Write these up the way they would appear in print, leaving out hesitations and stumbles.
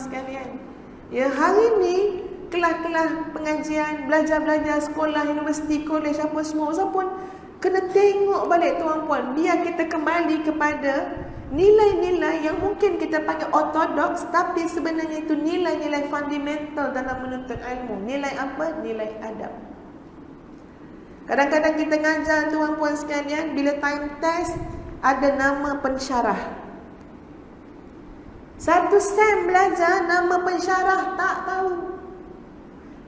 sekalian. Ya, hari ni kelas-kelas pengajian, belajar-belajar sekolah, universiti, kolej apa semua, Ustaz pun kena tengok balik tuan-puan, biar kita kembali kepada nilai-nilai yang mungkin kita panggil ortodoks, tapi sebenarnya itu nilai-nilai fundamental dalam menuntut ilmu. Nilai apa? Nilai adab. Kadang-kadang kita ngajar tuan-puan sekalian, bila time test ada nama pensyarah. Satu sem belajar nama pensyarah tak tahu.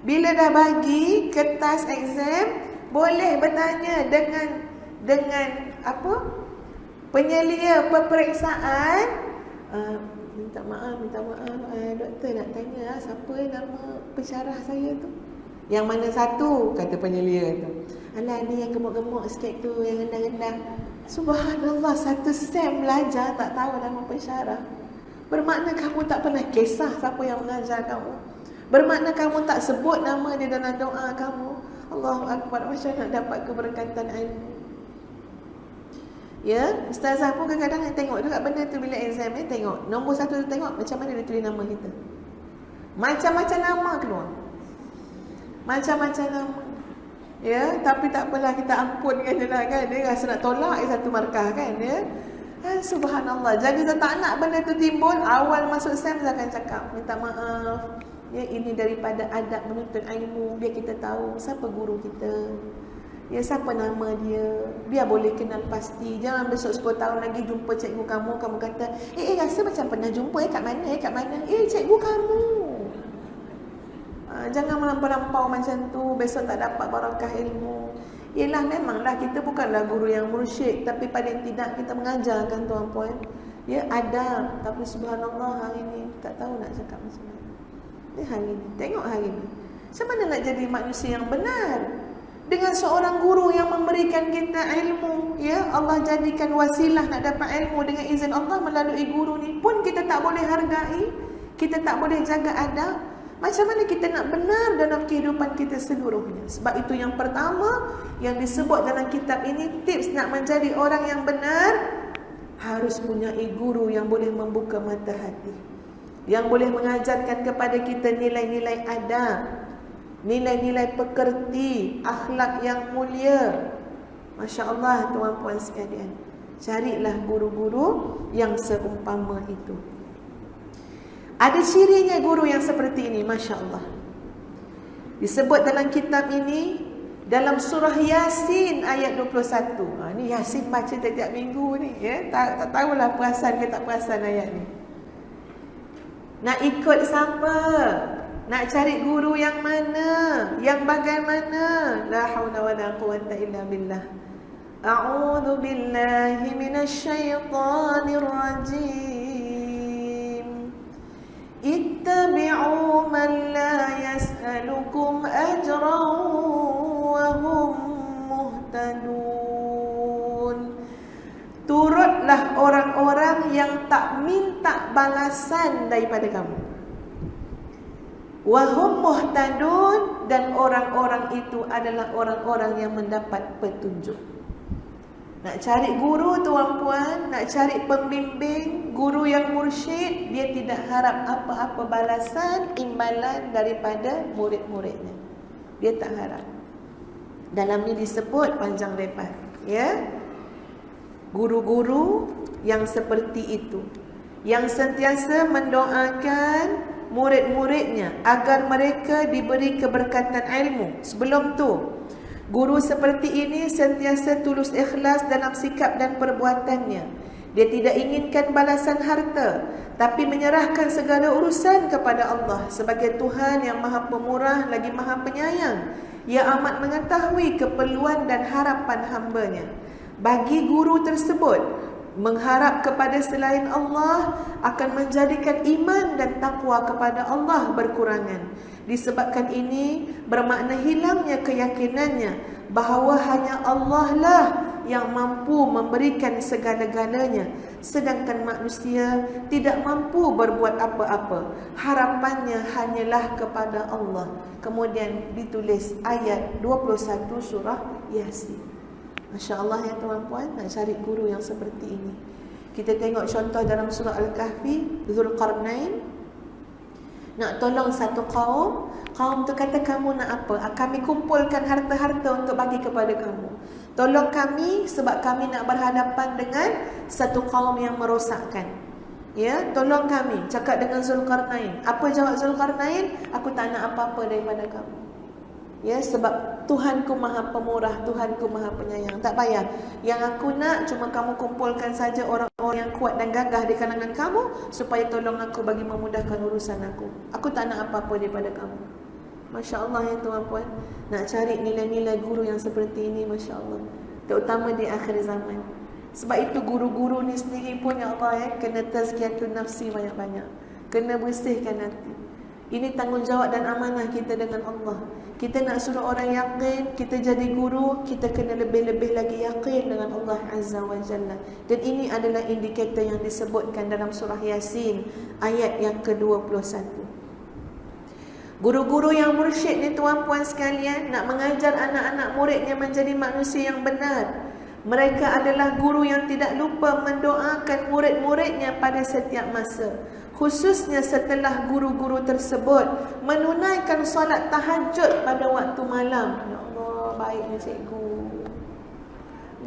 Bila dah bagi kertas exam, boleh bertanya dengan apa? Penyelia peperiksaan. Minta maaf, doktor nak tanya siapa nama pensyarah saya tu? Yang mana satu? Kata penyelia tu. Alah, ni yang gemuk-gemuk sikit tu, yang rendah-rendah. Subhanallah, satu sem belajar tak tahu nama pensyarah. Bermakna kamu tak pernah kisah siapa yang mengajar kamu. Bermakna kamu tak sebut nama dia dalam doa kamu. Allahu Akbar, macam nak dapat keberkatan ilmu. Ya, ustazah pun kadang-kadang tengok juga benda tu bila exam ni, tengok nombor satu tu, tengok macam mana dia tulis nama kita. Macam-macam nama keluar. Macam-macam nama. Ya, tapi tak apalah, kita ampunkan je lah kan. Dia rasa nak tolak satu markah kan, ya. Subhanallah, jaga tak nak benda tu timbul. Awal masuk SEM saya akan cakap, minta maaf. Ya, ini daripada adab menuntut ilmu. Biar kita tahu siapa guru kita. Ya, siapa nama dia. Biar boleh kenal pasti. Jangan besok 10 tahun lagi jumpa cikgu kamu kata, rasa macam pernah jumpa kat mana? Cikgu kamu. Jangan melampau-lampau macam tu. Besok tak dapat barakah ilmu. Yelah, memanglah kita bukanlah guru yang mursyid, tapi paling tidak kita mengajarkan tuan-puan. Ya, ada. Tapi subhanallah hari ni tak tahu nak cakap macam mana. Ni hari ni, tengok hari ni. Macam mana nak jadi manusia yang benar? Dengan seorang guru yang memberikan kita ilmu. Ya, Allah jadikan wasilah nak dapat ilmu dengan izin Allah melalui guru ni. Pun kita tak boleh hargai. Kita tak boleh jaga adab. Macam mana kita nak benar dalam kehidupan kita seluruhnya? Sebab itu yang pertama yang disebut dalam kitab ini, tips nak menjadi orang yang benar, harus punya guru yang boleh membuka mata hati, yang boleh mengajarkan kepada kita nilai-nilai adab, nilai-nilai pekerti, akhlak yang mulia. Masya Allah tuan-puan sekalian, carilah guru-guru yang seumpama itu. Ada cirinya guru yang seperti ini, Masya Allah. Disebut dalam kitab ini, dalam surah Yasin ayat 21. Ni Yasin baca setiap minggu ni. Ya? Tak tahulah perasan ke tak perasan ayat ni. Nak ikut siapa? Nak cari guru yang mana? Yang bagaimana? La hawla wa la quwwata illa billah. A'udzu billahi minasyaitonir rajim. Ittabi'u man la yas'alukum ajran wa hum muhtadun. Turutlah orang-orang yang tak minta balasan daripada kamu. Wa hum muhtadun, dan orang-orang itu adalah orang-orang yang mendapat petunjuk. Nak cari guru tuan-puan, nak cari pembimbing, guru yang mursyid, dia tidak harap apa-apa balasan, imbalan daripada murid-muridnya. Dia tak harap. Dalam ni disebut panjang lebar, ya. Guru-guru yang seperti itu, yang sentiasa mendoakan murid-muridnya agar mereka diberi keberkatan ilmu. Sebelum tu, guru seperti ini sentiasa tulus ikhlas dalam sikap dan perbuatannya. Dia tidak inginkan balasan harta, tapi menyerahkan segala urusan kepada Allah sebagai Tuhan yang Maha Pemurah lagi Maha Penyayang. Ia amat mengetahui keperluan dan harapan hamba-Nya. Bagi guru tersebut, mengharap kepada selain Allah akan menjadikan iman dan takwa kepada Allah berkurangan. Disebabkan ini bermakna hilangnya keyakinannya bahawa hanya Allah lah yang mampu memberikan segala-galanya, sedangkan manusia tidak mampu berbuat apa-apa. Harapannya hanyalah kepada Allah. Kemudian ditulis ayat 21 surah Yasin. Masya Allah ya tuan-puan, nak cari guru yang seperti ini. Kita tengok contoh dalam surah Al-Kahfi, Zulqarnain. Nak tolong satu kaum, kaum tu kata, kamu nak apa? Kami kumpulkan harta-harta untuk bagi kepada kamu. Tolong kami sebab kami nak berhadapan dengan satu kaum yang merosakkan. Ya, tolong kami. Cakap dengan Zulkarnain. Apa jawab Zulkarnain? Aku tak nak apa-apa daripada kamu. Ya, sebab Tuhanku Maha Pemurah, Tuhanku Maha Penyayang. Tak payah. Yang aku nak cuma kamu kumpulkan saja orang-orang yang kuat dan gagah di kalangan kamu, supaya tolong aku bagi memudahkan urusan aku. Aku tak nak apa-apa daripada kamu. Masya Allah ya tuan-puan. Nak cari nilai-nilai guru yang seperti ini, Masya Allah. Terutama di akhir zaman. Sebab itu guru-guru ni sendiri pun ya Allah ya, kena tazkiyatun nafsi banyak-banyak. Kena bersihkan hati. Ini tanggungjawab dan amanah kita dengan Allah. Kita nak suruh orang yakin, kita jadi guru, kita kena lebih-lebih lagi yakin dengan Allah Azza wa Jalla. Dan ini adalah indikator yang disebutkan dalam surah Yasin ayat yang ke-21. Guru-guru yang mursyid ni tuan-puan sekalian, nak mengajar anak-anak muridnya menjadi manusia yang benar. Mereka adalah guru yang tidak lupa mendoakan murid-muridnya pada setiap masa. Khususnya setelah guru-guru tersebut menunaikan solat tahajud pada waktu malam. Ya Allah, baiknya cikgu.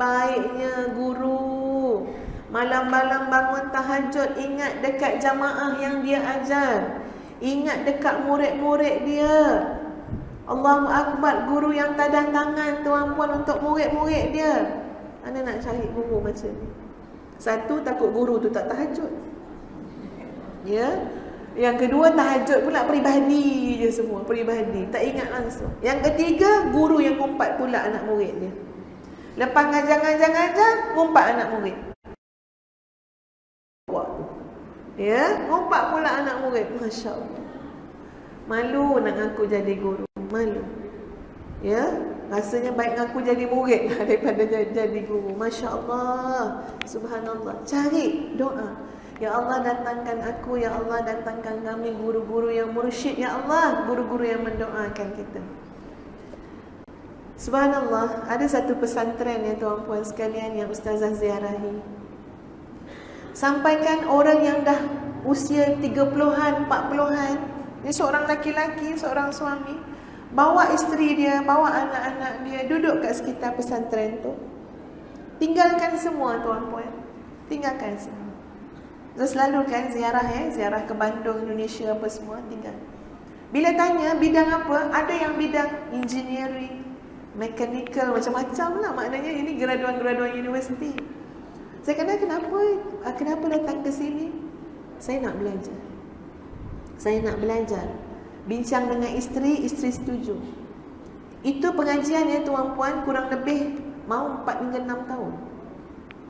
Baiknya guru. Malam-malam bangun tahajud, ingat dekat jamaah yang dia ajar. Ingat dekat murid-murid dia. Allahu Akbar, guru yang tadah tangan tuan-puan untuk murid-murid dia. Mana nak cari guru macam ni? Satu, takut guru tu tak tahajud. Ya. Yang kedua, tahajud pula peribadi je semua, peribadi, tak ingat langsung. Yang ketiga, guru yang ngumpat pula anak murid dia. Lepas ngajar-ngajar, ngumpat anak murid. Ya, ngumpat pula anak murid. Masya Allah. Malu nak ngaku jadi guru, malu. Ya, rasanya baik ngaku jadi murid daripada jadi guru. Masya Allah. Subhanallah. Cari doa. Ya Allah, datangkan aku. Ya Allah, datangkan kami guru-guru yang mursyid. Ya Allah, guru-guru yang mendoakan kita. Subhanallah. Ada satu pesantren ya tuan-puan sekalian yang Ustazah ziarahi. Sampaikan orang yang dah usia 30-an, 40-an. Ini seorang laki-laki, seorang suami, bawa isteri dia, bawa anak-anak dia, duduk kat sekitar pesantren tu. Tinggalkan semua tuan-puan. Tinggalkan semua. Selalu kan ziarah ziarah ke Bandung, Indonesia apa semua, tinggal. Bila tanya bidang apa, ada yang bidang engineering, mechanical, macam-macam lah. Maknanya ini graduan-graduan universiti. Saya kata, kenapa datang ke sini? Saya nak belajar. Saya nak belajar. Bincang dengan isteri setuju. Itu pengajian ya tuan-puan, kurang lebih mau 4 hingga 6 tahun.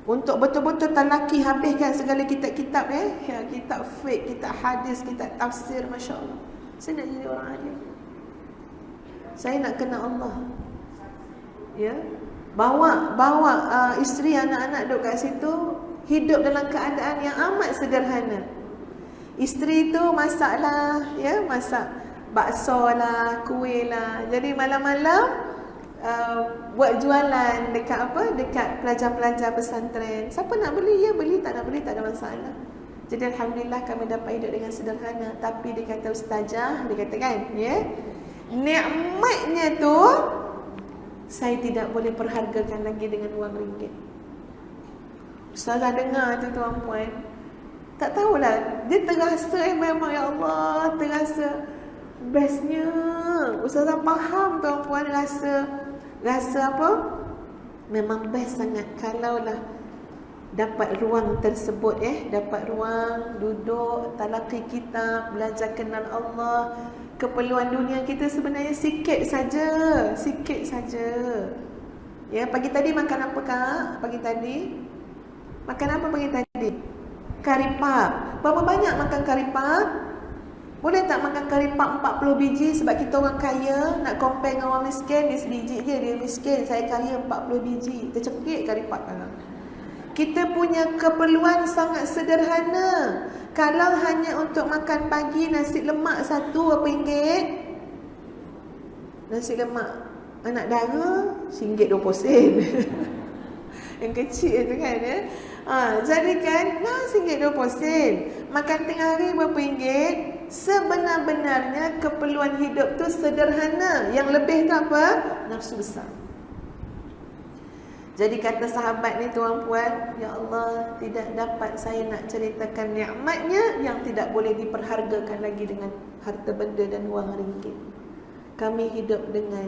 Untuk betul-betul talaki habiskan segala kitab-kitab ya, kitab fiqh, kitab hadis, kitab tafsir, Masya Allah. Saya nak jadi orang alim. Saya nak kenal Allah. Ya. Bawa isteri, anak-anak duduk kat situ, hidup dalam keadaan yang amat sederhana. Isteri tu masaklah, ya, masak bakso lah, kuih lah. Jadi malam-malam buat jualan dekat dekat pelajar-pelajar pesantren. Siapa nak beli, ya beli, tak nak beli tak ada masalah. Jadi alhamdulillah kami dapat hidup dengan sederhana. Tapi dia kata ustazah, dia kata kan, ya, nikmatnya tu saya tidak boleh perhargakan lagi dengan wang ringgit. Ustazah dengar tu tuan-puan, tak tahulah, dia terasa memang ya Allah, terasa bestnya. Ustazah faham tuan-puan, rasa apa? Memang best sangat kalaulah dapat ruang tersebut dapat ruang duduk, talaqi kitab, belajar kenal Allah. Keperluan dunia kita sebenarnya sikit saja. Ya, pagi tadi makan apa Kak? Pagi tadi makan apa pagi tadi? Kari pap. Berapa banyak makan kari pap? Boleh tak makan kari pap 40 biji sebab kita orang kaya, nak compare dengan orang miskin, dia sebiji je, dia miskin, saya kaya 40 biji. Tercekik kari pap kan. Kita punya keperluan sangat sederhana. Kalau hanya untuk makan pagi nasi lemak satu berapa ringgit? Nasi lemak anak dara RM1.20. Yang kecil tu kan ya. Jadi kan RM1.20. Makan tengah hari berapa ringgit? sebenar-benarnya keperluan hidup tu sederhana. Yang lebih tu apa? Nafsu besar. Jadi kata sahabat ni, tuan-puan, ya Allah, tidak dapat saya nak ceritakan nikmatnya yang tidak boleh diperhargakan lagi dengan harta benda dan wang ringgit. Kami hidup dengan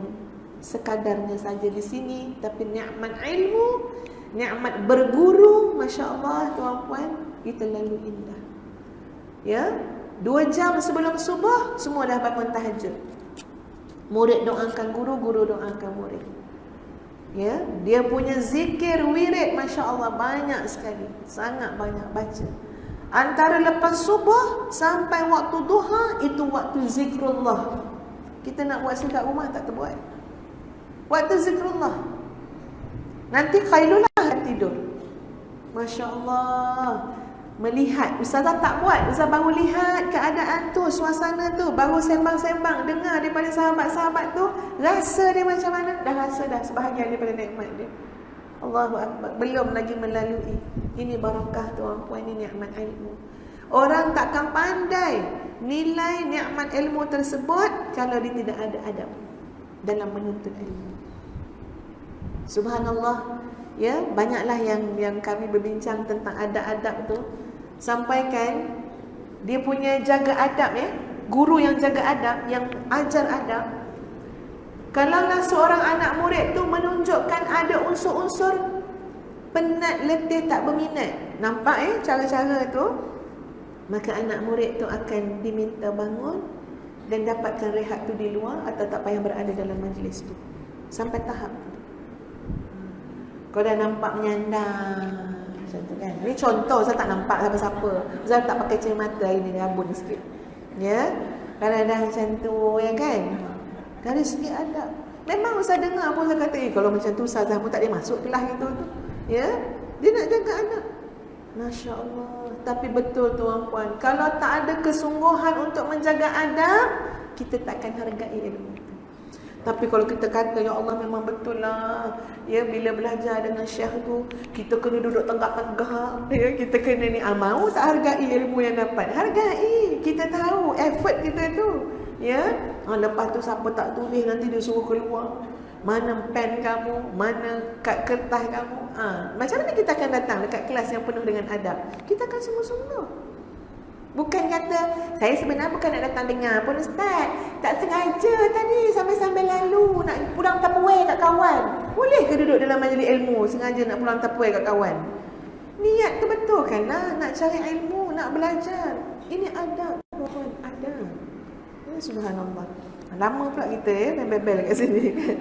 sekadarnya saja di sini, tapi nikmat ilmu, nikmat berguru, Masya Allah, tuan-puan, itu lalu indah. Ya, 2 jam sebelum subuh, semua dah bangun tahajud. Murid doakan guru, guru doakan murid. Ya, dia punya zikir, wirid, Masya Allah, banyak sekali. Sangat banyak baca. Antara lepas subuh sampai waktu duha, itu waktu zikrullah. Kita nak buat dekat rumah tak terbuat. Waktu zikrullah. Nanti khailulah tidur. Masya Allah. Melihat, Ustazah tak buat, Ustazah baru lihat keadaan tu, suasana tu, baru sembang-sembang, dengar daripada sahabat-sahabat tu, rasa dia macam mana? Dah rasa dah sebahagian daripada nikmat dia. Allahu Akbar. Belum lagi melalui. Ini barakah tuan-puan, ini nikmat ilmu. Orang takkan pandai nilai nikmat ilmu tersebut kalau dia tidak ada adab dalam menuntut ilmu. Subhanallah. Ya, banyaklah yang kami berbincang tentang adab-adab tu. Sampaikan dia punya jaga adab, ya, guru yang jaga adab, yang ajar adab. Kalaulah seorang anak murid tu menunjukkan ada unsur-unsur penat, letih, tak berminat, nampak cara-cara tu, maka anak murid tu akan diminta bangun dan dapatkan rehat tu di luar, atau tak payah berada dalam majlis tu. Sampai tahap tu. Kau dah nampak menyandang macam tu kan. Ini contoh, saya tak nampak siapa-siapa. Saya tak pakai cermata hari ni, rabun sikit. Ya, kalau dah macam tu, ya kan. Dari segi adab. Memang Ustaz dengar pun saya kata, kalau macam tu Ustazah pun tak boleh masuk kelas itu tu. Ya, dia nak jaga anak. Masya Allah. Tapi betul tuan-puan, kalau tak ada kesungguhan untuk menjaga adab, kita takkan hargai ilmu. Tapi kalau kita kata, ya Allah memang betul lah, ya, bila belajar dengan syekh tu, kita kena duduk tegak-tegak, ya, kita kena ni, mau tak hargai ilmu yang dapat? Hargai, kita tahu effort kita tu, ya. Lepas tu siapa tak tulis, nanti dia suruh keluar. Mana pen kamu, mana kad kertas kamu. Macam mana kita akan datang dekat kelas yang penuh dengan adab? Kita akan sungguh-sungguh. Bukan kata, saya sebenarnya bukan nak datang dengar pun Ustaz, tak sengaja tadi sambil-sambil lalu nak pulang Tupperware kat kawan. Boleh ke duduk dalam majlis ilmu sengaja nak pulang Tupperware kat kawan? Niat tu betul kan lah, nak cari ilmu, nak belajar. Ini adab, tuan, adab. Ya, subhanallah. Lama pula kita main bebel kat sini kan.